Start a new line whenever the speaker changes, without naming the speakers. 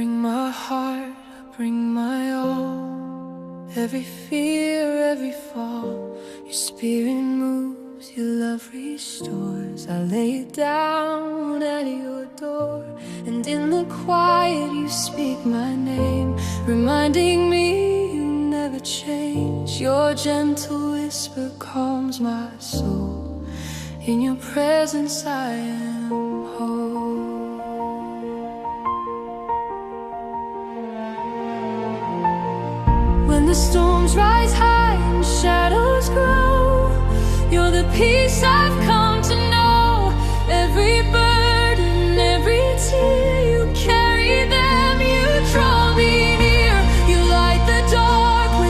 bring my heart, bring my all. Every fear, every fall, your spirit moves, your love restores. I lay it down at your door, and in the quiet you speak my name, reminding me you never change. Your gentle whisper calms my soul. In your presence I am whole. When the storms rise high and shadows grow, you're the peace I've come to know. Every